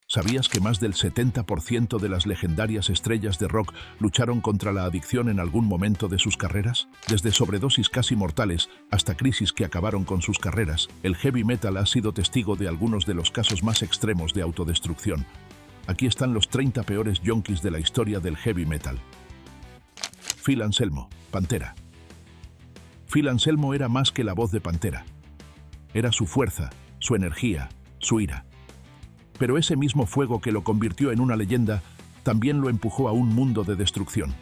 ¿Sabías que más del 70% de las legendarias estrellas de rock lucharon contra la adicción en algún momento de sus carreras? Desde sobredosis casi mortales hasta crisis que acabaron con sus carreras, el heavy metal ha sido testigo de algunos de los casos más extremos de autodestrucción. Aquí están los 30 peores yonkis de la historia del heavy metal. Phil Anselmo, Pantera. Phil Anselmo era más que la voz de Pantera. Era su fuerza, su energía, su ira. Pero ese mismo fuego que lo convirtió en una leyenda también lo empujó a un mundo de destrucción.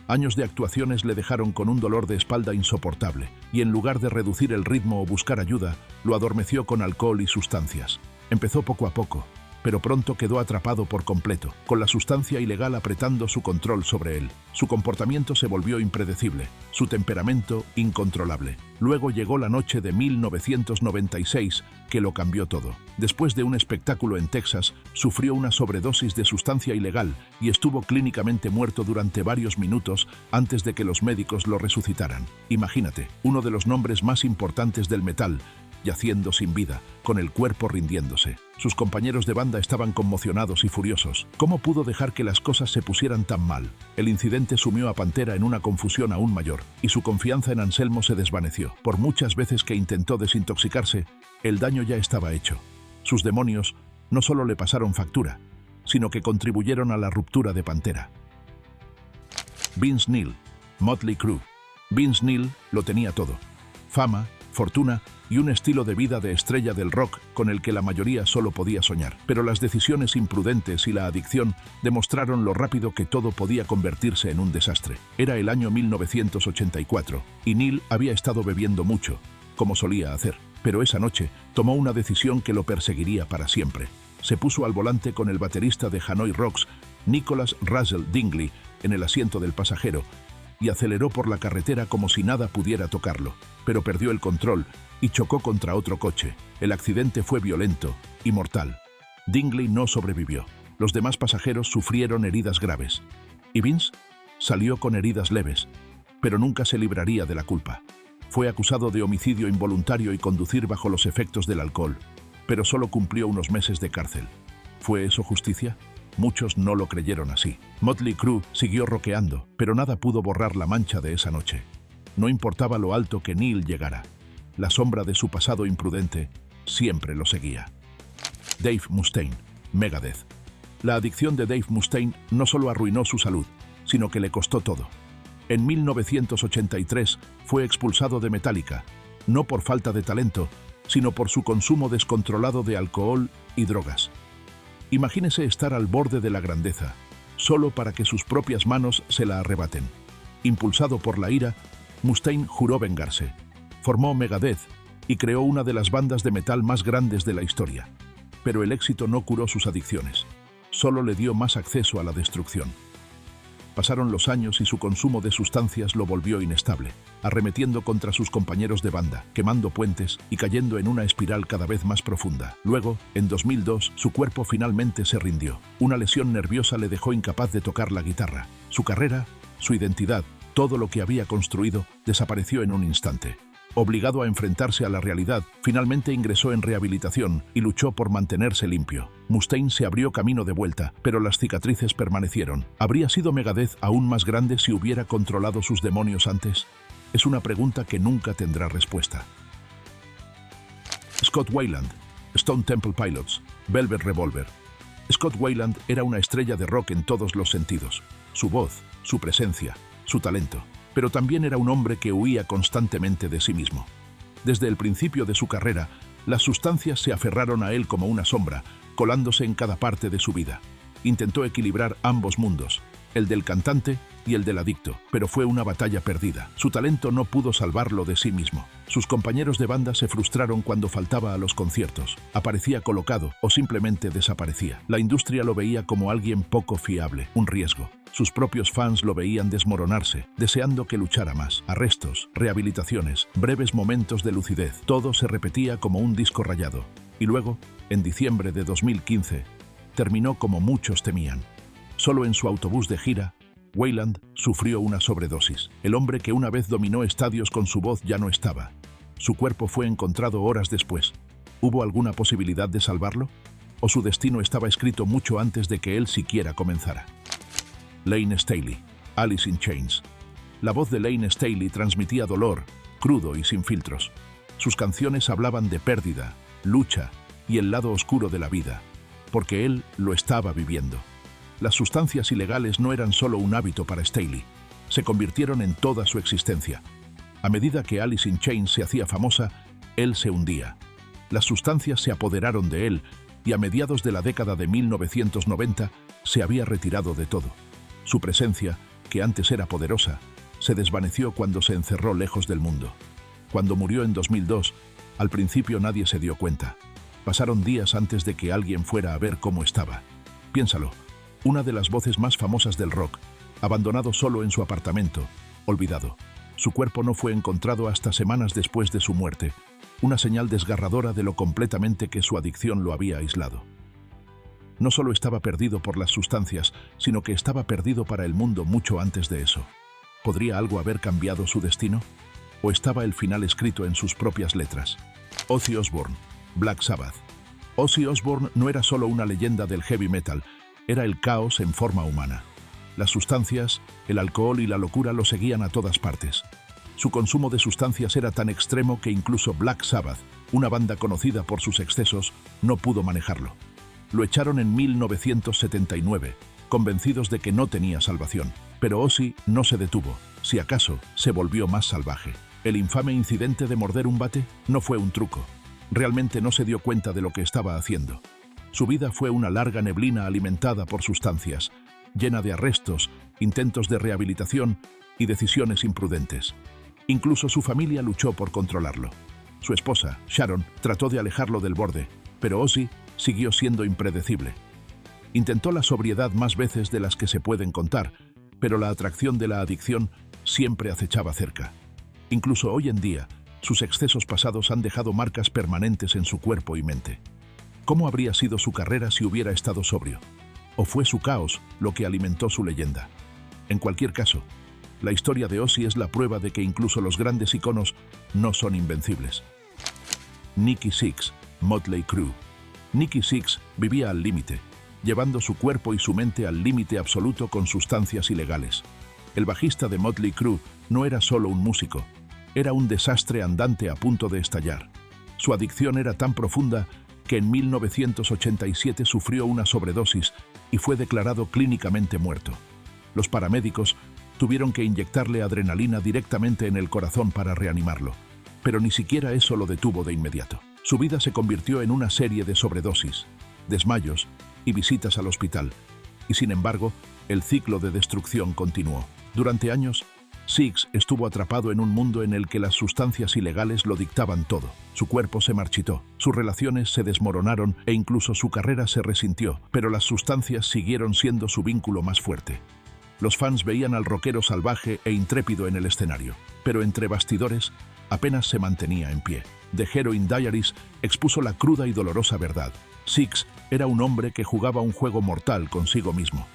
Años de actuaciones le dejaron con un dolor de espalda insoportable, y en lugar de reducir el ritmo o buscar ayuda, lo adormeció con alcohol y sustancias. Empezó poco a poco, pero pronto quedó atrapado por completo, con la sustancia ilegal apretando su control sobre él. Su comportamiento se volvió impredecible, su temperamento incontrolable. Luego llegó la noche de 1996, que lo cambió todo. Después de un espectáculo en Texas, sufrió una sobredosis de sustancia ilegal y estuvo clínicamente muerto durante varios minutos antes de que los médicos lo resucitaran. Imagínate, uno de los nombres más importantes del metal, yaciendo sin vida, con el cuerpo rindiéndose. Sus compañeros de banda estaban conmocionados y furiosos. ¿Cómo pudo dejar que las cosas se pusieran tan mal? El incidente sumió a Pantera en una confusión aún mayor, y su confianza en Anselmo se desvaneció. Por muchas veces que intentó desintoxicarse, el daño ya estaba hecho. Sus demonios no solo le pasaron factura, sino que contribuyeron a la ruptura de Pantera. Vince Neil, Motley Crue. Vince Neil lo tenía todo: fama, fortuna y un estilo de vida de estrella del rock con el que la mayoría solo podía soñar. Pero las decisiones imprudentes y la adicción demostraron lo rápido que todo podía convertirse en un desastre. Era el año 1984 y Neil había estado bebiendo mucho, como solía hacer. Pero esa noche tomó una decisión que lo perseguiría para siempre. Se puso al volante con el baterista de Hanoi Rocks, Nicholas Russell Dingley, en el asiento del pasajero, y aceleró por la carretera como si nada pudiera tocarlo, pero perdió el control y chocó contra otro coche. El accidente fue violento y mortal. Dingley no sobrevivió. Los demás pasajeros sufrieron heridas graves. Y Vince salió con heridas leves, pero nunca se libraría de la culpa. Fue acusado de homicidio involuntario y conducir bajo los efectos del alcohol, pero solo cumplió unos meses de cárcel. ¿Fue eso justicia? Muchos no lo creyeron así. Motley Crue siguió rockeando, pero nada pudo borrar la mancha de esa noche. No importaba lo alto que Neil llegara, la sombra de su pasado imprudente siempre lo seguía. Dave Mustaine, Megadeth. La adicción de Dave Mustaine no solo arruinó su salud, sino que le costó todo. En 1983 fue expulsado de Metallica, no por falta de talento, sino por su consumo descontrolado de alcohol y drogas. Imagínese estar al borde de la grandeza, solo para que sus propias manos se la arrebaten. Impulsado por la ira, Mustaine juró vengarse. Formó Megadeth y creó una de las bandas de metal más grandes de la historia. Pero el éxito no curó sus adicciones, solo le dio más acceso a la destrucción. Pasaron los años y su consumo de sustancias lo volvió inestable, arremetiendo contra sus compañeros de banda, quemando puentes y cayendo en una espiral cada vez más profunda. Luego, en 2002, su cuerpo finalmente se rindió. Una lesión nerviosa le dejó incapaz de tocar la guitarra. Su carrera, su identidad, todo lo que había construido, desapareció en un instante. Obligado a enfrentarse a la realidad, finalmente ingresó en rehabilitación y luchó por mantenerse limpio. Mustaine se abrió camino de vuelta, pero las cicatrices permanecieron. ¿Habría sido Megadeth aún más grande si hubiera controlado sus demonios antes? Es una pregunta que nunca tendrá respuesta. Scott Weiland, Stone Temple Pilots, Velvet Revolver. Scott Weiland era una estrella de rock en todos los sentidos. Su voz, su presencia, su talento. Pero también era un hombre que huía constantemente de sí mismo. Desde el principio de su carrera, las sustancias se aferraron a él como una sombra, colándose en cada parte de su vida. Intentó equilibrar ambos mundos, el del cantante y el del adicto, pero fue una batalla perdida. Su talento no pudo salvarlo de sí mismo. Sus compañeros de banda se frustraron cuando faltaba a los conciertos, aparecía colocado o simplemente desaparecía. La industria lo veía como alguien poco fiable, un riesgo. Sus propios fans lo veían desmoronarse, deseando que luchara más. Arrestos, rehabilitaciones, breves momentos de lucidez, todo se repetía como un disco rayado. Y luego, en diciembre de 2015, terminó como muchos temían. Solo en su autobús de gira, Weiland sufrió una sobredosis. El hombre que una vez dominó estadios con su voz ya no estaba. Su cuerpo fue encontrado horas después. ¿Hubo alguna posibilidad de salvarlo? o su destino estaba escrito mucho antes de que él siquiera comenzara. Layne Staley, Alice in Chains. La voz de Layne Staley transmitía dolor, crudo y sin filtros. Sus canciones hablaban de pérdida, lucha y el lado oscuro de la vida, porque él lo estaba viviendo. Las sustancias ilegales no eran solo un hábito para Staley, se convirtieron en toda su existencia. A medida que Alice in Chains se hacía famosa, él se hundía. Las sustancias se apoderaron de él y a mediados de la década de 1990 se había retirado de todo. Su presencia, que antes era poderosa, se desvaneció cuando se encerró lejos del mundo. Cuando murió en 2002, al principio nadie se dio cuenta. Pasaron días antes de que alguien fuera a ver cómo estaba. Piénsalo, una de las voces más famosas del rock, abandonado solo en su apartamento, olvidado. Su cuerpo no fue encontrado hasta semanas después de su muerte, una señal desgarradora de lo completamente que su adicción lo había aislado. No solo estaba perdido por las sustancias, sino que estaba perdido para el mundo mucho antes de eso. ¿Podría algo haber cambiado su destino? ¿O estaba el final escrito en sus propias letras? Ozzy Osbourne, Black Sabbath. Ozzy Osbourne no era solo una leyenda del heavy metal, era el caos en forma humana. Las sustancias, el alcohol y la locura lo seguían a todas partes. Su consumo de sustancias era tan extremo que incluso Black Sabbath, una banda conocida por sus excesos, no pudo manejarlo. Lo echaron en 1979, convencidos de que no tenía salvación. Pero Ozzy no se detuvo, si acaso, se volvió más salvaje. El infame incidente de morder un bate no fue un truco. Realmente no se dio cuenta de lo que estaba haciendo. Su vida fue una larga neblina alimentada por sustancias, llena de arrestos, intentos de rehabilitación y decisiones imprudentes. Incluso su familia luchó por controlarlo. Su esposa, Sharon, trató de alejarlo del borde, pero Ozzy siguió siendo impredecible. Intentó la sobriedad más veces de las que se pueden contar, pero la atracción de la adicción siempre acechaba cerca. Incluso hoy en día, sus excesos pasados han dejado marcas permanentes en su cuerpo y mente. ¿Cómo habría sido su carrera si hubiera estado sobrio? ¿O fue su caos lo que alimentó su leyenda? En cualquier caso, la historia de Ozzy es la prueba de que incluso los grandes iconos no son invencibles. Nikki Sixx, Motley Crue. Nikki Sixx vivía al límite, llevando su cuerpo y su mente al límite absoluto con sustancias ilegales. El bajista de Motley Crue no era solo un músico, era un desastre andante a punto de estallar. Su adicción era tan profunda que en 1987 sufrió una sobredosis y fue declarado clínicamente muerto. Los paramédicos tuvieron que inyectarle adrenalina directamente en el corazón para reanimarlo, pero ni siquiera eso lo detuvo de inmediato. Su vida se convirtió en una serie de sobredosis, desmayos y visitas al hospital, y sin embargo, el ciclo de destrucción continuó. Durante años, Sixx estuvo atrapado en un mundo en el que las sustancias ilegales lo dictaban todo. Su cuerpo se marchitó, sus relaciones se desmoronaron e incluso su carrera se resintió, pero las sustancias siguieron siendo su vínculo más fuerte. Los fans veían al rockero salvaje e intrépido en el escenario, pero entre bastidores apenas se mantenía en pie. The Heroin Diaries expuso la cruda y dolorosa verdad. Sixx era un hombre que jugaba un juego mortal consigo mismo.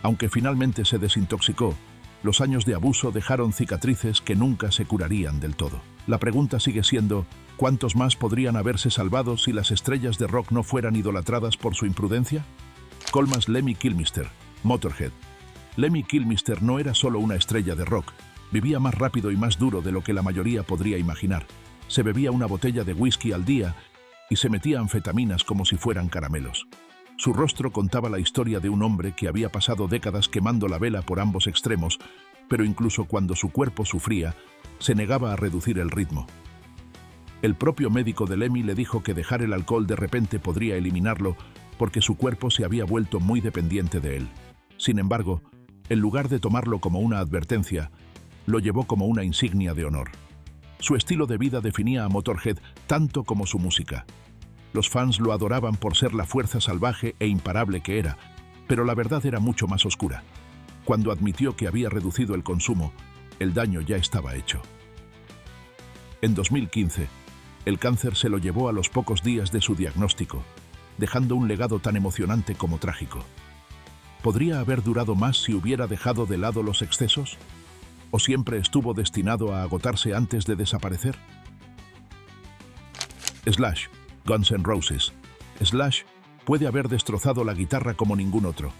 Aunque finalmente se desintoxicó, los años de abuso dejaron cicatrices que nunca se curarían del todo. La pregunta sigue siendo, ¿cuántos más podrían haberse salvado si las estrellas de rock no fueran idolatradas por su imprudencia? Colmas Lemmy Kilmister, Motorhead. Lemmy Kilmister no era solo una estrella de rock, vivía más rápido y más duro de lo que la mayoría podría imaginar. Se bebía una botella de whisky al día y se metía anfetaminas como si fueran caramelos. Su rostro contaba la historia de un hombre que había pasado décadas quemando la vela por ambos extremos, pero incluso cuando su cuerpo sufría, se negaba a reducir el ritmo. El propio médico de Lemmy le dijo que dejar el alcohol de repente podría eliminarlo porque su cuerpo se había vuelto muy dependiente de él. Sin embargo, en lugar de tomarlo como una advertencia, lo llevó como una insignia de honor. Su estilo de vida definía a Motorhead tanto como su música. Los fans lo adoraban por ser la fuerza salvaje e imparable que era, pero la verdad era mucho más oscura. Cuando admitió que había reducido el consumo, el daño ya estaba hecho. En 2015, el cáncer se lo llevó a los pocos días de su diagnóstico, dejando un legado tan emocionante como trágico. ¿Podría haber durado más si hubiera dejado de lado los excesos? ¿O siempre estuvo destinado a agotarse antes de desaparecer? Slash, Guns N' Roses. Slash Puede haber destrozado la guitarra como ningún otro,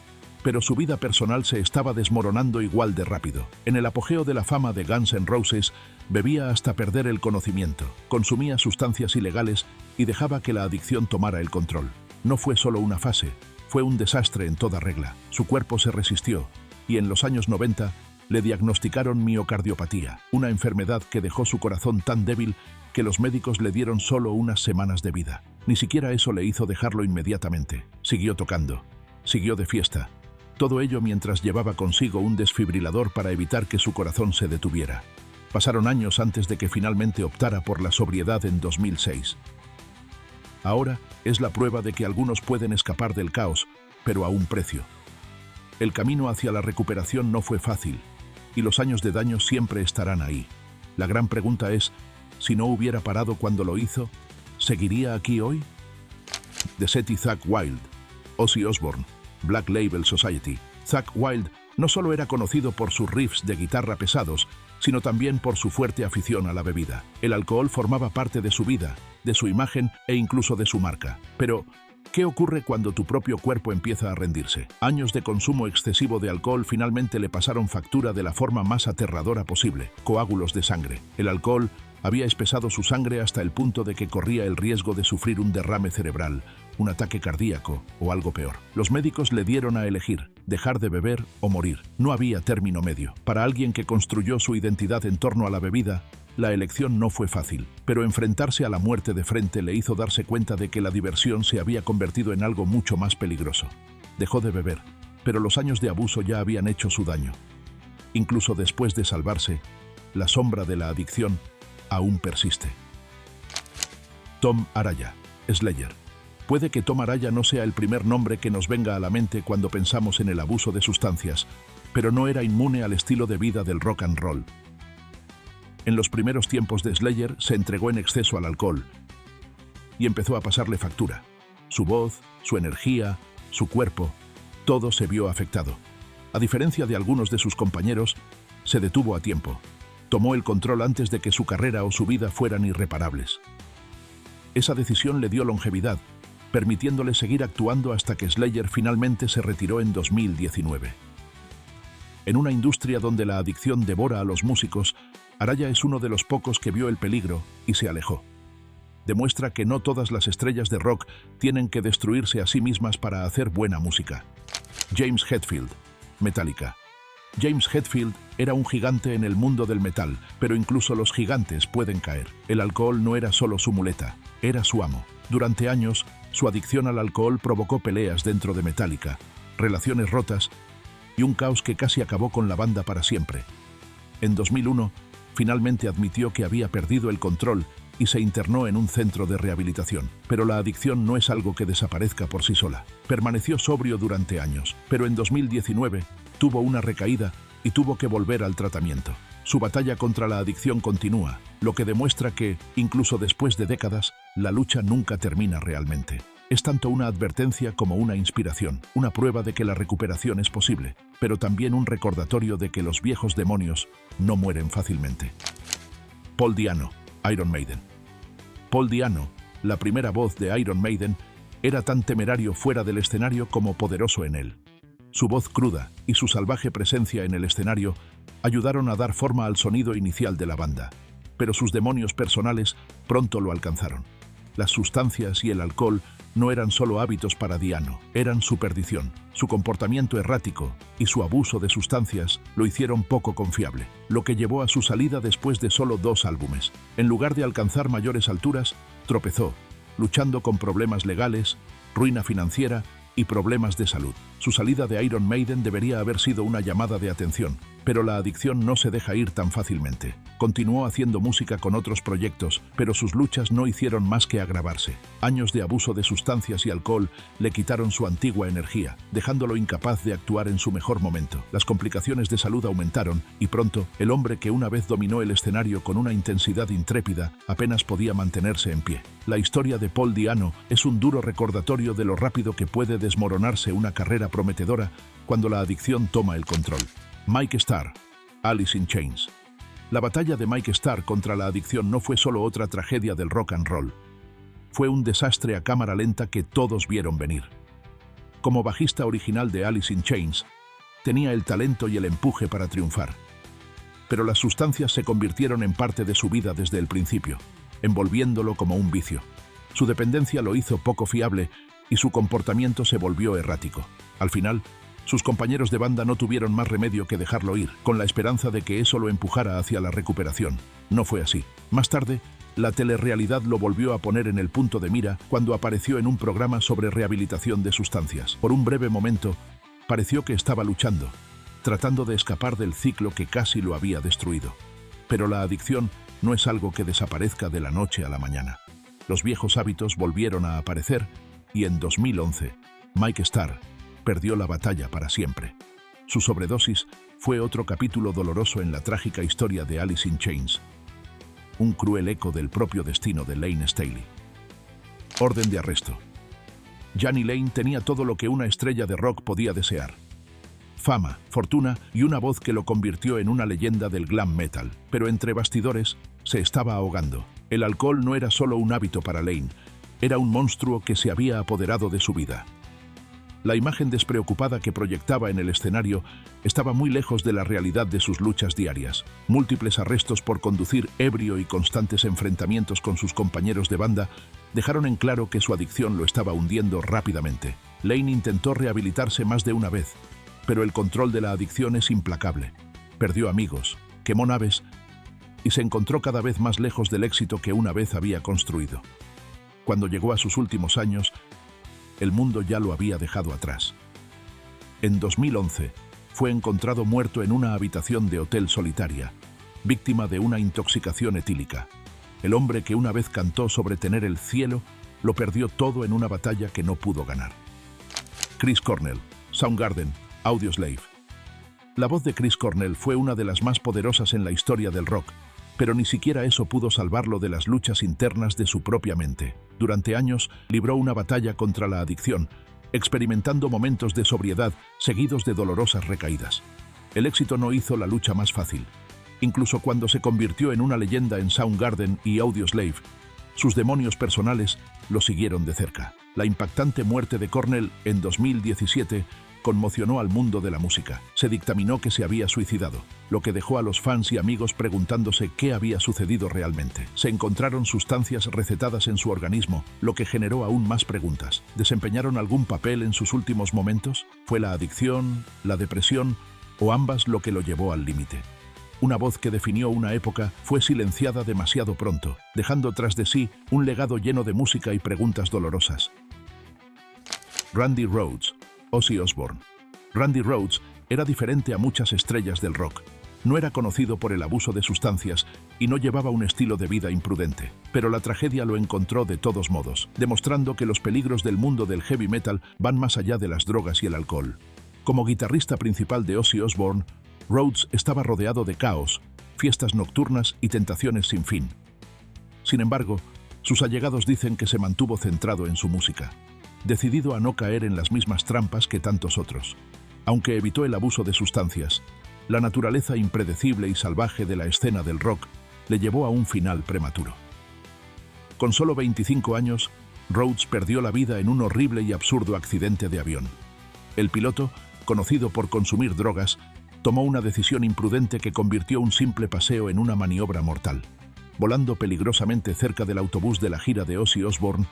pero su vida personal se estaba desmoronando igual de rápido. En el apogeo de la fama de Guns N' Roses, bebía hasta perder el conocimiento, consumía sustancias ilegales y dejaba que la adicción tomara el control. No fue solo una fase, fue un desastre en toda regla. Su cuerpo se resistió y en los años 90 le diagnosticaron miocardiopatía, una enfermedad que dejó su corazón tan débil que los médicos le dieron solo unas semanas de vida. Ni siquiera eso le hizo dejarlo inmediatamente. Siguió tocando, siguió de fiesta. Todo ello mientras llevaba consigo un desfibrilador para evitar que su corazón se detuviera. Pasaron años antes de que finalmente optara por la sobriedad en 2006. Ahora es la prueba de que algunos pueden escapar del caos, pero a un precio. El camino hacia la recuperación no fue fácil, y los años de daño siempre estarán ahí. La gran pregunta es, si no hubiera parado cuando lo hizo, ¿seguiría aquí hoy? The Set y Zakk Wylde, Ozzy Osbourne, Black Label Society. Zakk Wylde no solo era conocido por sus riffs de guitarra pesados, sino también por su fuerte afición a la bebida. El alcohol formaba parte de su vida, de su imagen e incluso de su marca. Pero, ¿qué ocurre cuando tu propio cuerpo empieza a rendirse? Años de consumo excesivo de alcohol finalmente le pasaron factura de la forma más aterradora posible: coágulos de sangre. El alcohol había espesado su sangre hasta el punto de que corría el riesgo de sufrir un derrame cerebral, un ataque cardíaco o algo peor. Los médicos le dieron a elegir: dejar de beber o morir. No había término medio. Para alguien que construyó su identidad en torno a la bebida, la elección no fue fácil, pero enfrentarse a la muerte de frente le hizo darse cuenta de que la diversión se había convertido en algo mucho más peligroso. Dejó de beber, pero los años de abuso ya habían hecho su daño. Incluso después de salvarse, la sombra de la adicción aún persiste. Tom Araya, Slayer. Puede que Tom Araya no sea el primer nombre que nos venga a la mente cuando pensamos en el abuso de sustancias, pero no era inmune al estilo de vida del rock and roll. En los primeros tiempos de Slayer se entregó en exceso al alcohol y empezó a pasarle factura. Su voz, su energía, su cuerpo, todo se vio afectado. A diferencia de algunos de sus compañeros, se detuvo a tiempo. Tomó el control antes de que su carrera o su vida fueran irreparables. Esa decisión le dio longevidad, permitiéndole seguir actuando hasta que Slayer finalmente se retiró en 2019. En una industria donde la adicción devora a los músicos, Araya es uno de los pocos que vio el peligro y se alejó. Demuestra que no todas las estrellas de rock tienen que destruirse a sí mismas para hacer buena música. James Hetfield, Metallica. James Hetfield era un gigante en el mundo del metal, pero incluso los gigantes pueden caer. El alcohol no era solo su muleta, era su amo. Durante años, su adicción al alcohol provocó peleas dentro de Metallica, relaciones rotas y un caos que casi acabó con la banda para siempre. En 2001, finalmente admitió que había perdido el control y se internó en un centro de rehabilitación. Pero la adicción no es algo que desaparezca por sí sola. Permaneció sobrio durante años, pero en 2019 tuvo una recaída y tuvo que volver al tratamiento. Su batalla contra la adicción continúa, lo que demuestra que, incluso después de décadas, la lucha nunca termina realmente. Es tanto una advertencia como una inspiración, una prueba de que la recuperación es posible, pero también un recordatorio de que los viejos demonios no mueren fácilmente. Paul Di'Anno, Iron Maiden. Paul Di'Anno, la primera voz de Iron Maiden, era tan temerario fuera del escenario como poderoso en él. Su voz cruda y su salvaje presencia en el escenario ayudaron a dar forma al sonido inicial de la banda, pero sus demonios personales pronto lo alcanzaron. Las sustancias y el alcohol no eran solo hábitos para Di'Anno, eran su perdición. Su comportamiento errático y su abuso de sustancias lo hicieron poco confiable, lo que llevó a su salida después de solo 2 álbumes. En lugar de alcanzar mayores alturas, tropezó, luchando con problemas legales, ruina financiera y problemas de salud. Su salida de Iron Maiden debería haber sido una llamada de atención, pero la adicción no se deja ir tan fácilmente. Continuó haciendo música con otros proyectos, pero sus luchas no hicieron más que agravarse. Años de abuso de sustancias y alcohol le quitaron su antigua energía, dejándolo incapaz de actuar en su mejor momento. Las complicaciones de salud aumentaron y pronto, el hombre que una vez dominó el escenario con una intensidad intrépida apenas podía mantenerse en pie. La historia de Paul Di'Anno es un duro recordatorio de lo rápido que puede desmoronarse una carrera prometedora cuando la adicción toma el control. Mike Starr, Alice in Chains. La batalla de Mike Starr contra la adicción no fue solo otra tragedia del rock and roll. fue un desastre a cámara lenta que todos vieron venir. Como bajista original de Alice in Chains, tenía el talento y el empuje para triunfar. Pero las sustancias se convirtieron en parte de su vida desde el principio, envolviéndolo como un vicio. Su dependencia lo hizo poco fiable y su comportamiento se volvió errático. Al final, sus compañeros de banda no tuvieron más remedio que dejarlo ir, con la esperanza de que eso lo empujara hacia la recuperación. No fue así. Más tarde, la telerrealidad lo volvió a poner en el punto de mira cuando apareció en un programa sobre rehabilitación de sustancias. Por un breve momento, pareció que estaba luchando, tratando de escapar del ciclo que casi lo había destruido. Pero la adicción no es algo que desaparezca de la noche a la mañana. Los viejos hábitos volvieron a aparecer y en 2011, Mike Starr perdió la batalla para siempre. Su sobredosis fue otro capítulo doloroso en la trágica historia de Alice in Chains, un cruel eco del propio destino de Layne Staley. Orden de arresto. Jani Lane tenía todo lo que una estrella de rock podía desear: fama, fortuna y una voz que lo convirtió en una leyenda del glam metal. Pero entre bastidores se estaba ahogando. El alcohol no era solo un hábito para Lane, era un monstruo que se había apoderado de su vida. La imagen despreocupada que proyectaba en el escenario estaba muy lejos de la realidad de sus luchas diarias. Múltiples arrestos por conducir ebrio y constantes enfrentamientos con sus compañeros de banda dejaron en claro que su adicción lo estaba hundiendo rápidamente. Lane intentó rehabilitarse más de una vez, pero el control de la adicción es implacable. Perdió amigos, quemó naves y se encontró cada vez más lejos del éxito que una vez había construido. Cuando llegó a sus últimos años, el mundo ya lo había dejado atrás. En 2011, fue encontrado muerto en una habitación de hotel solitaria, víctima de una intoxicación etílica. El hombre que una vez cantó sobre tener el cielo, lo perdió todo en una batalla que no pudo ganar. Chris Cornell, Soundgarden, Audioslave. La voz de Chris Cornell fue una de las más poderosas en la historia del rock, pero ni siquiera eso pudo salvarlo de las luchas internas de su propia mente. Durante años, libró una batalla contra la adicción, experimentando momentos de sobriedad seguidos de dolorosas recaídas. El éxito no hizo la lucha más fácil. Incluso cuando se convirtió en una leyenda en Soundgarden y Audioslave, sus demonios personales lo siguieron de cerca. La impactante muerte de Cornell en 2017 conmocionó al mundo de la música. Se dictaminó que se había suicidado, lo que dejó a los fans y amigos preguntándose qué había sucedido realmente. Se encontraron sustancias recetadas en su organismo, lo que generó aún más preguntas. ¿Desempeñaron algún papel en sus últimos momentos? ¿Fue la adicción, la depresión o ambas lo que lo llevó al límite? Una voz que definió una época fue silenciada demasiado pronto, dejando tras de sí un legado lleno de música y preguntas dolorosas. Randy Rhoads, Ozzy Osbourne. Randy Rhoads era diferente a muchas estrellas del rock. No era conocido por el abuso de sustancias y no llevaba un estilo de vida imprudente, pero la tragedia lo encontró de todos modos, demostrando que los peligros del mundo del heavy metal van más allá de las drogas y el alcohol. Como guitarrista principal de Ozzy Osbourne, Rhoads estaba rodeado de caos, fiestas nocturnas y tentaciones sin fin. Sin embargo, sus allegados dicen que se mantuvo centrado en su música, decidido a no caer en las mismas trampas que tantos otros. Aunque evitó el abuso de sustancias, la naturaleza impredecible y salvaje de la escena del rock le llevó a un final prematuro. Con solo 25 años, Rhoads perdió la vida en un horrible y absurdo accidente de avión. El piloto, conocido por consumir drogas, tomó una decisión imprudente que convirtió un simple paseo en una maniobra mortal. Volando peligrosamente cerca del autobús de la gira de Ozzy Osbourne,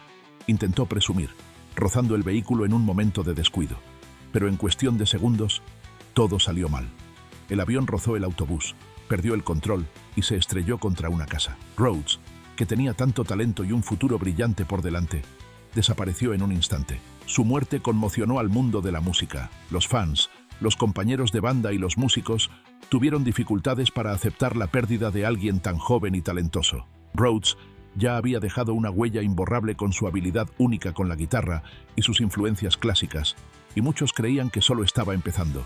intentó presumir, rozando el vehículo en un momento de descuido. Pero en cuestión de segundos, todo salió mal. El avión rozó el autobús, perdió el control y se estrelló contra una casa. Rhoads, que tenía tanto talento y un futuro brillante por delante, desapareció en un instante. Su muerte conmocionó al mundo de la música. Los fans, los compañeros de banda y los músicos tuvieron dificultades para aceptar la pérdida de alguien tan joven y talentoso. Rhoads ya había dejado una huella imborrable con su habilidad única con la guitarra y sus influencias clásicas, y muchos creían que solo estaba empezando.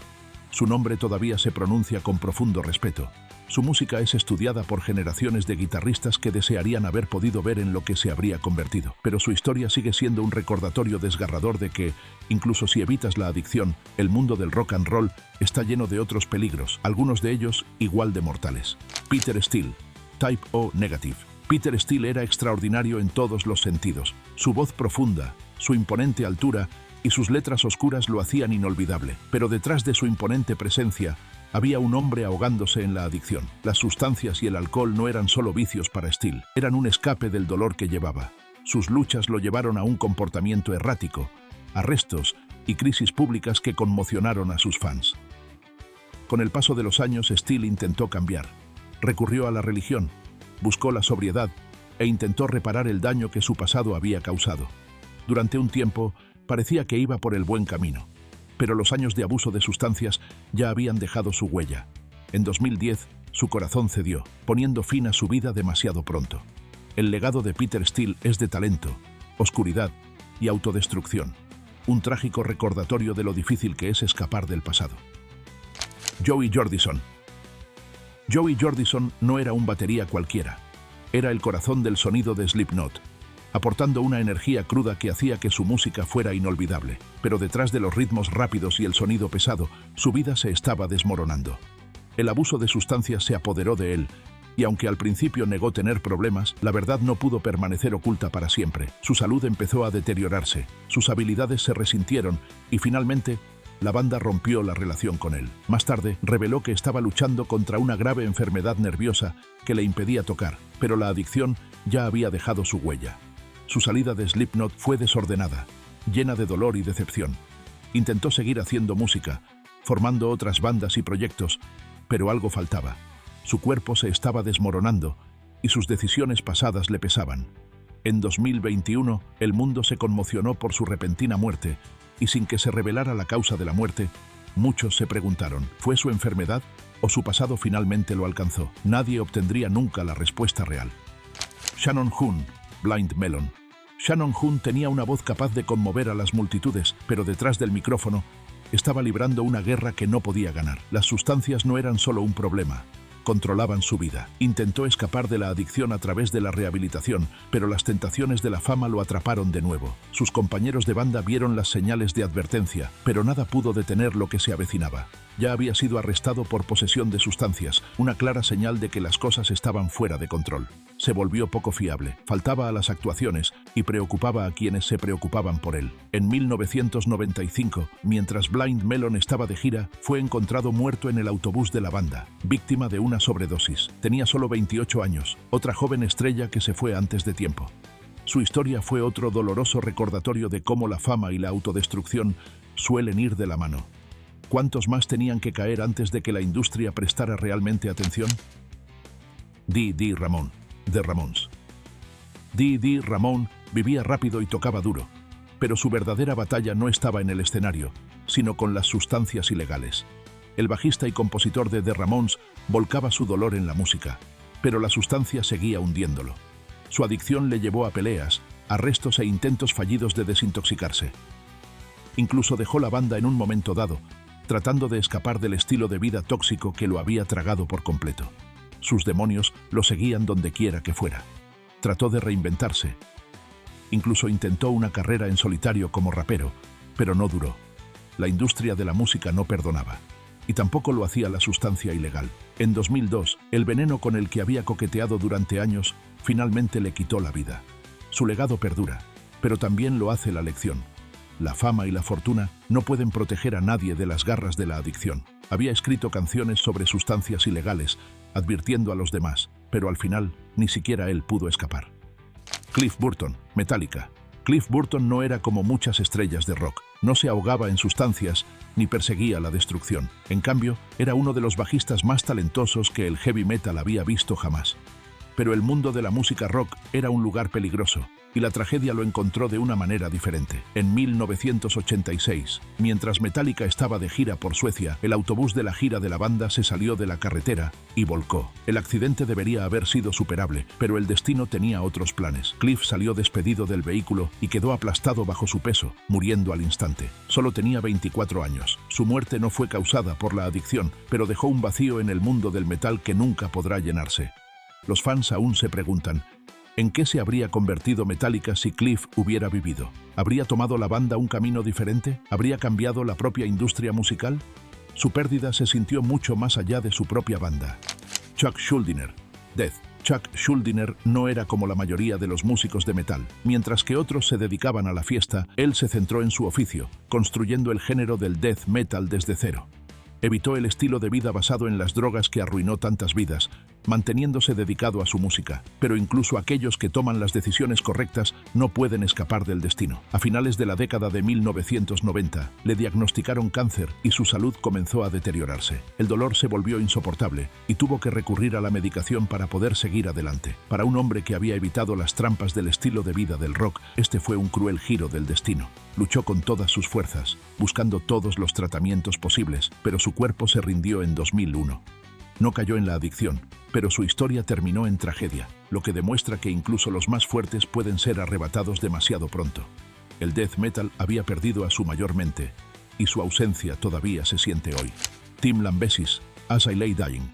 Su nombre todavía se pronuncia con profundo respeto. Su música es estudiada por generaciones de guitarristas que desearían haber podido ver en lo que se habría convertido. Pero su historia sigue siendo un recordatorio desgarrador de que, incluso si evitas la adicción, el mundo del rock and roll está lleno de otros peligros, algunos de ellos igual de mortales. Peter Steele, Type O Negative. Peter Steele era extraordinario en todos los sentidos. Su voz profunda, su imponente altura y sus letras oscuras lo hacían inolvidable. Pero detrás de su imponente presencia había un hombre ahogándose en la adicción. Las sustancias y el alcohol no eran solo vicios para Steele, eran un escape del dolor que llevaba. Sus luchas lo llevaron a un comportamiento errático, arrestos y crisis públicas que conmocionaron a sus fans. Con el paso de los años, Steele intentó cambiar. Recurrió a la religión, buscó la sobriedad e intentó reparar el daño que su pasado había causado. Durante un tiempo, parecía que iba por el buen camino, pero los años de abuso de sustancias ya habían dejado su huella. En 2010, su corazón cedió, poniendo fin a su vida demasiado pronto. El legado de Peter Steele es de talento, oscuridad y autodestrucción, un trágico recordatorio de lo difícil que es escapar del pasado. Joey Jordison. Joey Jordison no era un batería cualquiera, era el corazón del sonido de Slipknot, aportando una energía cruda que hacía que su música fuera inolvidable. Pero detrás de los ritmos rápidos y el sonido pesado, su vida se estaba desmoronando. El abuso de sustancias se apoderó de él, y aunque al principio negó tener problemas, la verdad no pudo permanecer oculta para siempre. Su salud empezó a deteriorarse, sus habilidades se resintieron y finalmente la banda rompió la relación con él. Más tarde, reveló que estaba luchando contra una grave enfermedad nerviosa que le impedía tocar, pero la adicción ya había dejado su huella. Su salida de Slipknot fue desordenada, llena de dolor y decepción. Intentó seguir haciendo música, formando otras bandas y proyectos, pero algo faltaba. Su cuerpo se estaba desmoronando y sus decisiones pasadas le pesaban. En 2021, el mundo se conmocionó por su repentina muerte, y sin que se revelara la causa de la muerte, muchos se preguntaron, ¿fue su enfermedad o su pasado finalmente lo alcanzó? Nadie obtendría nunca la respuesta real. Shannon Hoon, Blind Melon. Shannon Hoon tenía una voz capaz de conmover a las multitudes, pero detrás del micrófono estaba librando una guerra que no podía ganar. Las sustancias no eran solo un problema, controlaban su vida. Intentó escapar de la adicción a través de la rehabilitación, pero las tentaciones de la fama lo atraparon de nuevo. Sus compañeros de banda vieron las señales de advertencia, pero nada pudo detener lo que se avecinaba. Ya había sido arrestado por posesión de sustancias, una clara señal de que las cosas estaban fuera de control. Se volvió poco fiable, faltaba a las actuaciones y preocupaba a quienes se preocupaban por él. En 1995, mientras Blind Melon estaba de gira, fue encontrado muerto en el autobús de la banda, víctima de una sobredosis. Tenía solo 28 años, otra joven estrella que se fue antes de tiempo. Su historia fue otro doloroso recordatorio de cómo la fama y la autodestrucción suelen ir de la mano. ¿Cuántos más tenían que caer antes de que la industria prestara realmente atención? Dee Ramone, The Ramones. Dee Ramone vivía rápido y tocaba duro, pero su verdadera batalla no estaba en el escenario, sino con las sustancias ilegales. El bajista y compositor de The Ramones volcaba su dolor en la música, pero la sustancia seguía hundiéndolo. Su adicción le llevó a peleas, arrestos e intentos fallidos de desintoxicarse. Incluso dejó la banda en un momento dado, tratando de escapar del estilo de vida tóxico que lo había tragado por completo. Sus demonios lo seguían donde quiera que fuera. Trató de reinventarse. Incluso intentó una carrera en solitario como rapero, pero no duró. La industria de la música no perdonaba. Y tampoco lo hacía la sustancia ilegal. En 2002, el veneno con el que había coqueteado durante años finalmente le quitó la vida. Su legado perdura, pero también lo hace la lección. La fama y la fortuna no pueden proteger a nadie de las garras de la adicción. Había escrito canciones sobre sustancias ilegales, advirtiendo a los demás, pero al final ni siquiera él pudo escapar. Cliff Burton, Metallica. Cliff Burton no era como muchas estrellas de rock. No se ahogaba en sustancias ni perseguía la destrucción. En cambio, era uno de los bajistas más talentosos que el heavy metal había visto jamás. Pero el mundo de la música rock era un lugar peligroso, y la tragedia lo encontró de una manera diferente. En 1986, mientras Metallica estaba de gira por Suecia, el autobús de la gira de la banda se salió de la carretera y volcó. El accidente debería haber sido superable, pero el destino tenía otros planes. Cliff salió despedido del vehículo y quedó aplastado bajo su peso, muriendo al instante. Solo tenía 24 años. Su muerte no fue causada por la adicción, pero dejó un vacío en el mundo del metal que nunca podrá llenarse. Los fans aún se preguntan, ¿en qué se habría convertido Metallica si Cliff hubiera vivido? ¿Habría tomado la banda un camino diferente? ¿Habría cambiado la propia industria musical? Su pérdida se sintió mucho más allá de su propia banda. Chuck Schuldiner, Death. Chuck Schuldiner no era como la mayoría de los músicos de metal. Mientras que otros se dedicaban a la fiesta, él se centró en su oficio, construyendo el género del death metal desde cero. Evitó el estilo de vida basado en las drogas que arruinó tantas vidas, manteniéndose dedicado a su música. Pero incluso aquellos que toman las decisiones correctas no pueden escapar del destino. A finales de la década de 1990, le diagnosticaron cáncer y su salud comenzó a deteriorarse. El dolor se volvió insoportable y tuvo que recurrir a la medicación para poder seguir adelante. Para un hombre que había evitado las trampas del estilo de vida del rock, este fue un cruel giro del destino. Luchó con todas sus fuerzas, buscando todos los tratamientos posibles, pero su cuerpo se rindió en 2001. No cayó en la adicción, pero su historia terminó en tragedia, lo que demuestra que incluso los más fuertes pueden ser arrebatados demasiado pronto. El death metal había perdido a su mayor mente, y su ausencia todavía se siente hoy. Tim Lambesis, As I Lay Dying.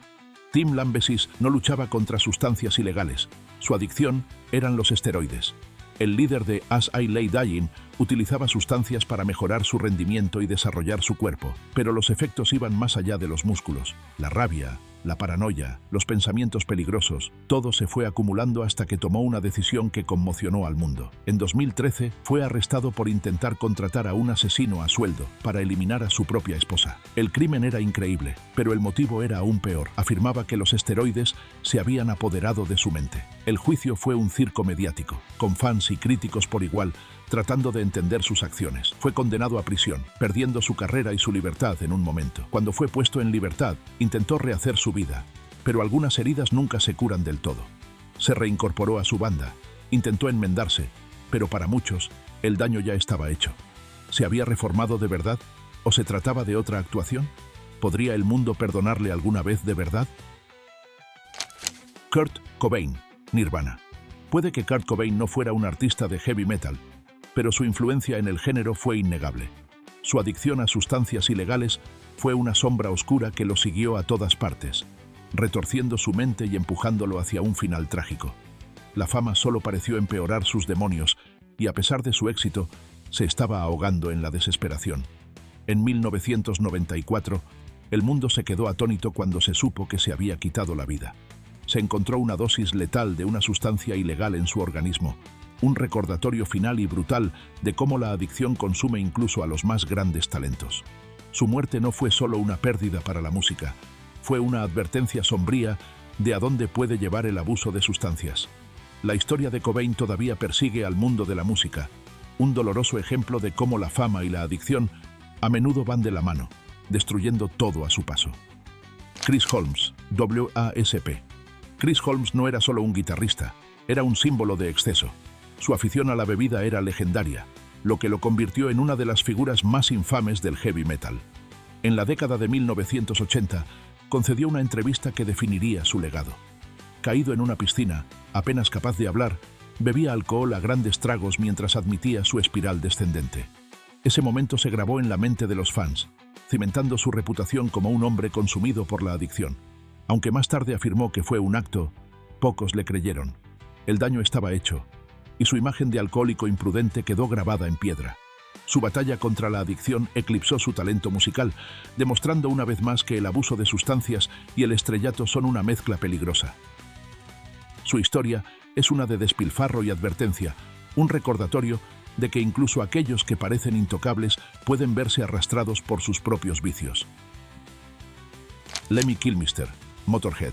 Tim Lambesis no luchaba contra sustancias ilegales, su adicción eran los esteroides. El líder de As I Lay Dying utilizaba sustancias para mejorar su rendimiento y desarrollar su cuerpo, pero los efectos iban más allá de los músculos. La rabia, la paranoia, los pensamientos peligrosos, todo se fue acumulando hasta que tomó una decisión que conmocionó al mundo. En 2013 fue arrestado por intentar contratar a un asesino a sueldo para eliminar a su propia esposa. El crimen era increíble, pero el motivo era aún peor. Afirmaba que los esteroides se habían apoderado de su mente. El juicio fue un circo mediático, con fans y críticos por igual, tratando de entender sus acciones. Fue condenado a prisión, perdiendo su carrera y su libertad en un momento. Cuando fue puesto en libertad, intentó rehacer su vida, pero algunas heridas nunca se curan del todo. Se reincorporó a su banda, intentó enmendarse, pero para muchos, el daño ya estaba hecho. ¿Se había reformado de verdad? ¿O se trataba de otra actuación? ¿Podría el mundo perdonarle alguna vez de verdad? Kurt Cobain, Nirvana. Puede que Kurt Cobain no fuera un artista de heavy metal, pero su influencia en el género fue innegable. Su adicción a sustancias ilegales fue una sombra oscura que lo siguió a todas partes, retorciendo su mente y empujándolo hacia un final trágico. La fama solo pareció empeorar sus demonios y, a pesar de su éxito, se estaba ahogando en la desesperación. En 1994, el mundo se quedó atónito cuando se supo que se había quitado la vida. Se encontró una dosis letal de una sustancia ilegal en su organismo, un recordatorio final y brutal de cómo la adicción consume incluso a los más grandes talentos. Su muerte no fue solo una pérdida para la música, fue una advertencia sombría de a dónde puede llevar el abuso de sustancias. La historia de Cobain todavía persigue al mundo de la música, un doloroso ejemplo de cómo la fama y la adicción a menudo van de la mano, destruyendo todo a su paso. Chris Holmes, WASP. Chris Holmes no era solo un guitarrista, era un símbolo de exceso. Su afición a la bebida era legendaria, lo que lo convirtió en una de las figuras más infames del heavy metal. En la década de 1980, concedió una entrevista que definiría su legado. Caído en una piscina, apenas capaz de hablar, bebía alcohol a grandes tragos mientras admitía su espiral descendente. Ese momento se grabó en la mente de los fans, cimentando su reputación como un hombre consumido por la adicción. Aunque más tarde afirmó que fue un acto, pocos le creyeron. El daño estaba hecho, y su imagen de alcohólico imprudente quedó grabada en piedra. Su batalla contra la adicción eclipsó su talento musical, demostrando una vez más que el abuso de sustancias y el estrellato son una mezcla peligrosa. Su historia es una de despilfarro y advertencia, un recordatorio de que incluso aquellos que parecen intocables pueden verse arrastrados por sus propios vicios. Lemmy Kilmister, Motorhead.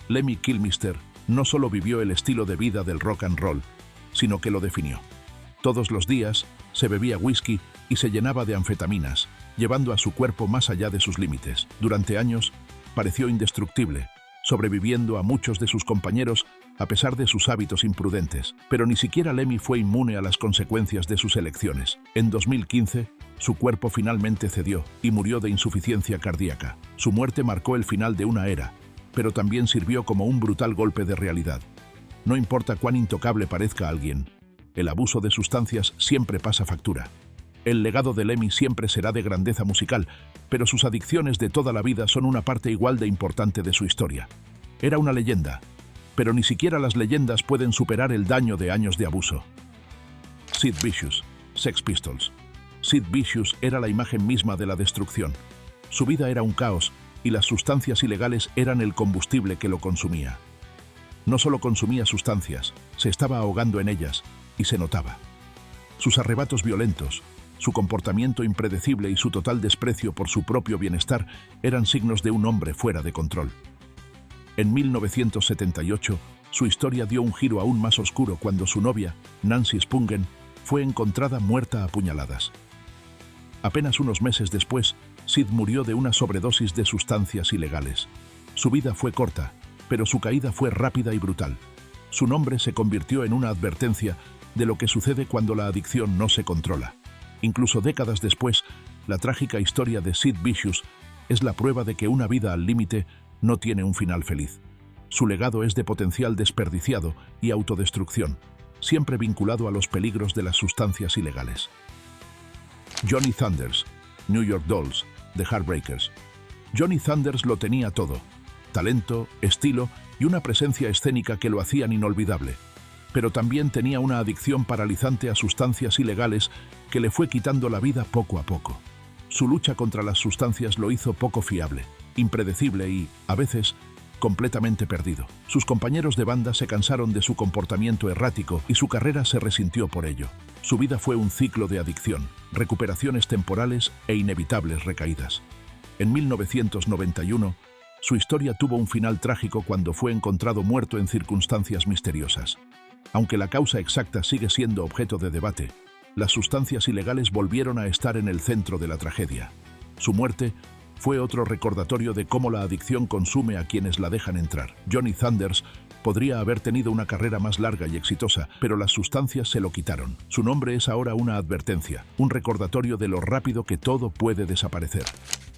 Lemmy Kilmister no solo vivió el estilo de vida del rock and roll, sino que lo definió. Todos los días se bebía whisky y se llenaba de anfetaminas, llevando a su cuerpo más allá de sus límites. Durante años, pareció indestructible, sobreviviendo a muchos de sus compañeros a pesar de sus hábitos imprudentes. Pero ni siquiera Lemmy fue inmune a las consecuencias de sus elecciones. En 2015, su cuerpo finalmente cedió y murió de insuficiencia cardíaca. Su muerte marcó el final de una era, pero también sirvió como un brutal golpe de realidad. No importa cuán intocable parezca alguien, el abuso de sustancias siempre pasa factura. El legado de Lemmy siempre será de grandeza musical, pero sus adicciones de toda la vida son una parte igual de importante de su historia. Era una leyenda, pero ni siquiera las leyendas pueden superar el daño de años de abuso. Sid Vicious, Sex Pistols. Sid Vicious era la imagen misma de la destrucción. Su vida era un caos y las sustancias ilegales eran el combustible que lo consumía. No solo consumía sustancias, se estaba ahogando en ellas, y se notaba. Sus arrebatos violentos, su comportamiento impredecible y su total desprecio por su propio bienestar eran signos de un hombre fuera de control. En 1978, su historia dio un giro aún más oscuro cuando su novia, Nancy Spungen, fue encontrada muerta a puñaladas. Apenas unos meses después, Sid murió de una sobredosis de sustancias ilegales. Su vida fue corta, pero su caída fue rápida y brutal. Su nombre se convirtió en una advertencia de lo que sucede cuando la adicción no se controla. Incluso décadas después, la trágica historia de Sid Vicious es la prueba de que una vida al límite no tiene un final feliz. Su legado es de potencial desperdiciado y autodestrucción, siempre vinculado a los peligros de las sustancias ilegales. Johnny Thunders, New York Dolls, The Heartbreakers. Johnny Thunders lo tenía todo: talento, estilo y una presencia escénica que lo hacían inolvidable. Pero también tenía una adicción paralizante a sustancias ilegales que le fue quitando la vida poco a poco. Su lucha contra las sustancias lo hizo poco fiable, impredecible y, a veces, completamente perdido. Sus compañeros de banda se cansaron de su comportamiento errático y su carrera se resintió por ello. Su vida fue un ciclo de adicción, recuperaciones temporales e inevitables recaídas. En 1991, su historia tuvo un final trágico cuando fue encontrado muerto en circunstancias misteriosas. Aunque la causa exacta sigue siendo objeto de debate, las sustancias ilegales volvieron a estar en el centro de la tragedia. Su muerte fue otro recordatorio de cómo la adicción consume a quienes la dejan entrar. Johnny Thunders podría haber tenido una carrera más larga y exitosa, pero las sustancias se lo quitaron. Su nombre es ahora una advertencia, un recordatorio de lo rápido que todo puede desaparecer.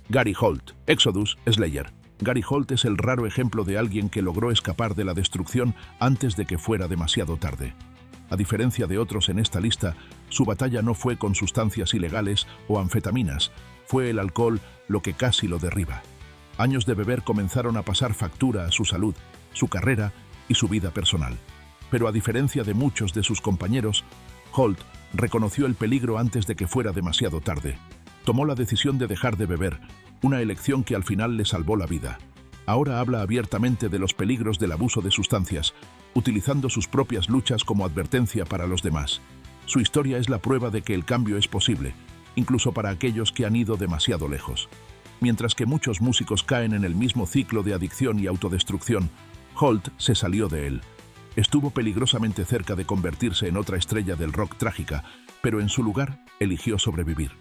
Gary Holt, Exodus, Slayer. Gary Holt es el raro ejemplo de alguien que logró escapar de la destrucción antes de que fuera demasiado tarde. A diferencia de otros en esta lista, su batalla no fue con sustancias ilegales o anfetaminas, fue el alcohol lo que casi lo derriba. Años de beber comenzaron a pasar factura a su salud, su carrera y su vida personal. Pero a diferencia de muchos de sus compañeros, Holt reconoció el peligro antes de que fuera demasiado tarde. Tomó la decisión de dejar de beber, una elección que al final le salvó la vida. Ahora habla abiertamente de los peligros del abuso de sustancias, utilizando sus propias luchas como advertencia para los demás. Su historia es la prueba de que el cambio es posible, incluso para aquellos que han ido demasiado lejos. Mientras que muchos músicos caen en el mismo ciclo de adicción y autodestrucción, Holt se salió de él. Estuvo peligrosamente cerca de convertirse en otra estrella del rock trágica, pero en su lugar eligió sobrevivir.